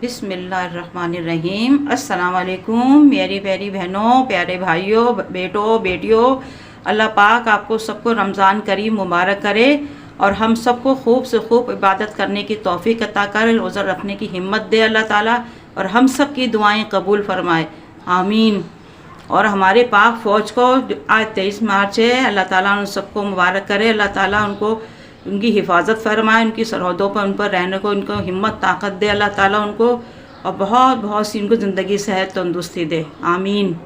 बिस्मिल्लाहिर्रहमानिर्रहीम। अस्सलाम वालेकुम मेरी प्यारी बहनों, प्यारे भाइयों, बेटों, बेटियों। अल्लाह पाक आपको सबको रमज़ान करीम मुबारक करे और हम सबको खूब से खूब इबादत करने की तौफीक अता करे, रोज़ा रखने की हिम्मत दे अल्लाह ताला और हम सब की दुआएं कबूल फरमाए, आमीन। और हमारे पाक फ़ौज को आज 23 मार्च है, अल्लाह ताला उन सबको मुबारक करे, अल्लाह ताला उनको उनकी हिफाजत फरमाए, उनकी सरहदों पर उन पर रहने को उनको हिम्मत ताकत दे अल्लाह ताला उनको, और बहुत बहुत सी उनको ज़िंदगी सेहत तंदुरुस्ती दे, आमीन।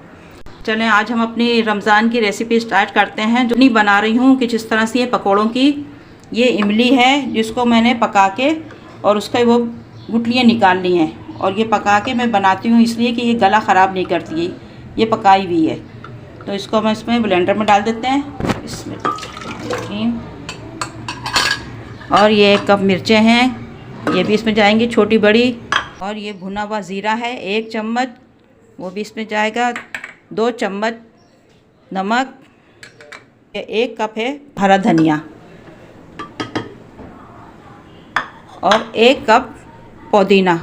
चलें आज हम अपनी रमज़ान की रेसिपी स्टार्ट करते हैं। जो नहीं बना रही हूँ कुछ इस तरह से ये पकौड़ों की। ये इमली है जिसको मैंने पका के और उसका वो गुठलियाँ निकाल ली हैं, और ये पका के मैं बनाती हूँ इसलिए कि ये गला ख़राब नहीं करती है, ये पकाई हुई है। तो इसको हम इसमें ब्लेंडर में डाल देते हैं इसमें। और ये 1 कप मिर्चें हैं, ये भी इसमें जाएंगी छोटी बड़ी। और ये भुना हुआ ज़ीरा है 1 चम्मच, वो भी इसमें जाएगा। 2 चम्मच नमक, ये 1 कप है हरा धनिया, और 1 कप पुदीना।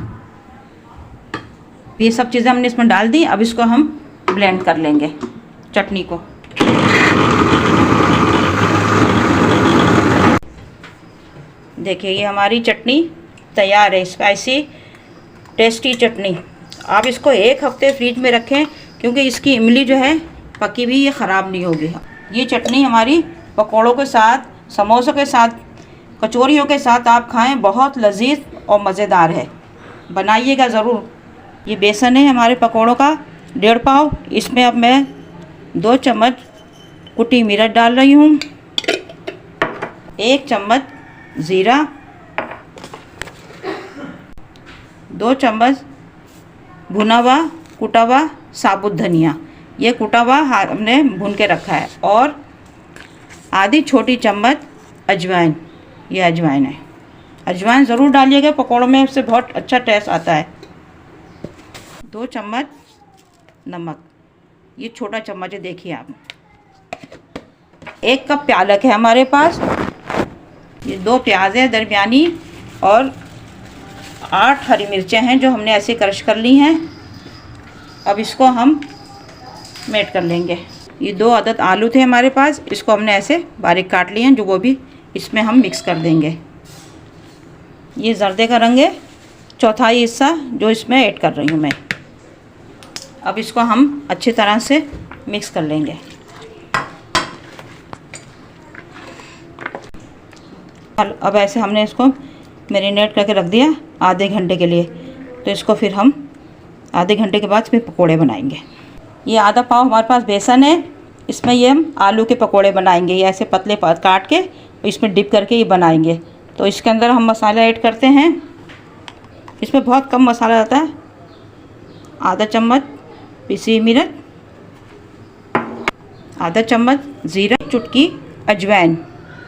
ये सब चीज़ें हमने इसमें डाल दी। अब इसको हम ब्लेंड कर लेंगे चटनी को। देखिए ये हमारी चटनी तैयार है, स्पाइसी टेस्टी चटनी। आप इसको 1 हफ्ते फ्रिज में रखें क्योंकि इसकी इमली जो है पकी हुई, ये ख़राब नहीं होगी। ये चटनी हमारी पकौड़ों के साथ, समोसों के साथ, कचौरियों के साथ आप खाएं, बहुत लजीज और मज़ेदार है, बनाइएगा ज़रूर। ये बेसन है हमारे पकौड़ों का 1.5 पाव। इसमें अब मैं 2 चम्मच कुटी मिर्च डाल रही हूँ, 1 चम्मच ज़ीरा, 2 चम्मच भुना हुआ कुटा हुआ साबुत धनिया, ये कुटा हुआ हमने भून के रखा है, और आधी छोटी चम्मच अजवाइन, ये अजवाइन है। अजवाइन ज़रूर डालिएगा पकौड़ों में, उससे बहुत अच्छा टेस्ट आता है। 2 चम्मच नमक, ये छोटा चम्मच है, देखिए आप। 1 कप पालक है हमारे पास, ये 2 प्याज है दरमियानी, और 8 हरी मिर्चें हैं जो हमने ऐसे क्रश कर ली हैं। अब इसको हम मेट कर लेंगे। ये 2 अदद आलू थे हमारे पास, इसको हमने ऐसे बारीक काट लिए हैं, जो वो भी इसमें हम मिक्स कर देंगे। ये जर्दे का रंग है, 1/4 हिस्सा जो इसमें ऐड कर रही हूँ मैं। अब इसको हम अच्छी तरह से मिक्स कर लेंगे। अब ऐसे हमने इसको मैरिनेट करके रख दिया आधे घंटे के लिए। तो इसको फिर हम आधे घंटे के बाद फिर पकोड़े बनाएंगे। ये आधा पाव हमारे पास बेसन है, इसमें ये हम आलू के पकोड़े बनाएंगे। ये ऐसे पतले काट के इसमें डिप करके ये बनाएंगे। तो इसके अंदर हम मसाला ऐड करते हैं। इसमें बहुत कम मसाला आता है, आधा चम्मच पिसी मिर्च, आधा चम्मच ज़ीरा, चुटकी अजवाइन,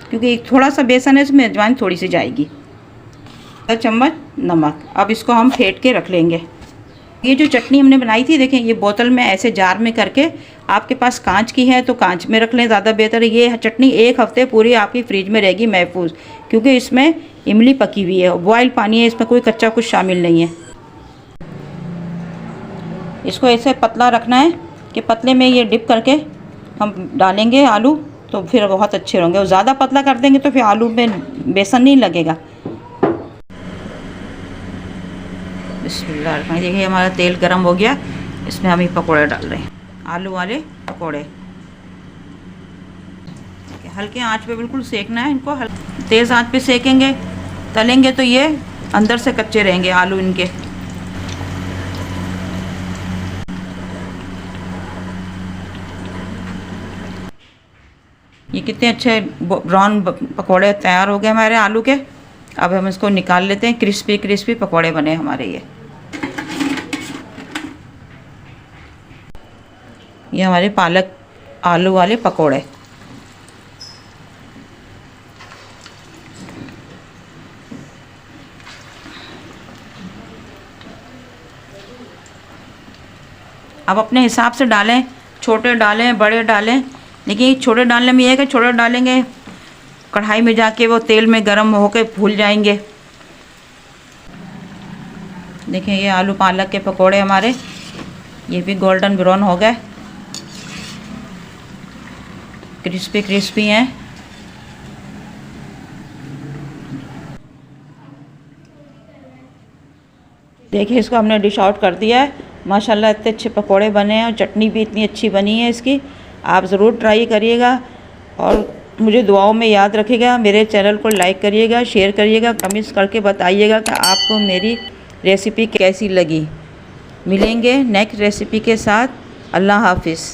क्योंकि थोड़ा सा बेसन है इसमें अजवाइन थोड़ी सी जाएगी, आधा चम्मच नमक। अब इसको हम फेंट के रख लेंगे। ये जो चटनी हमने बनाई थी, देखें ये बोतल में ऐसे जार में करके, आपके पास कांच की है तो कांच में रख लें, ज़्यादा बेहतर है। ये चटनी 1 हफ्ते पूरी आपकी फ्रिज में रहेगी महफूज, क्योंकि इसमें इमली पकी हुई है, बॉयल पानी है, इसमें कोई कच्चा कुछ शामिल नहीं है। इसको ऐसे पतला रखना है कि पतले में ये डिप करके हम डालेंगे आलू, तो फिर बहुत अच्छे होंगे। और ज़्यादा पतला कर देंगे तो फिर आलू में बेसन नहीं लगेगा। बिस्मिल्लाह, देखिए हमारा तेल गरम हो गया, इसमें हम ये पकोड़े डाल रहे हैं, आलू वाले पकोड़े। हल्के आंच पे बिल्कुल सेकना है इनको, तेज़ आंच पे सेकेंगे, तलेंगे तो ये अंदर से कच्चे रहेंगे आलू इनके। ये कितने अच्छे ब्राउन पकोड़े तैयार हो गए हमारे आलू के। अब हम इसको निकाल लेते हैं, क्रिस्पी क्रिस्पी पकोड़े बने हमारे ये हमारे पालक आलू वाले पकोड़े। अब अपने हिसाब से डालें, छोटे डालें बड़े डालें, लेकिन छोटे डालने में यह है कि छोटे डालेंगे कढ़ाई में जाके वो तेल में गर्म होकर फूल जाएंगे। देखें ये आलू पालक के पकोड़े हमारे, ये भी गोल्डन ब्राउन हो गए, क्रिस्पी क्रिस्पी हैं। देखिए इसको हमने डिश आउट कर दिया है। माशाल्लाह इतने अच्छे पकोड़े बने हैं और चटनी भी इतनी अच्छी बनी है इसकी। आप ज़रूर ट्राई करिएगा और मुझे दुआओं में याद रखिएगा। मेरे चैनल को लाइक करिएगा, शेयर करिएगा, कमेंट्स करके बताइएगा कि आपको मेरी रेसिपी कैसी लगी। मिलेंगे नेक्स्ट रेसिपी के साथ। अल्लाह हाफिज़।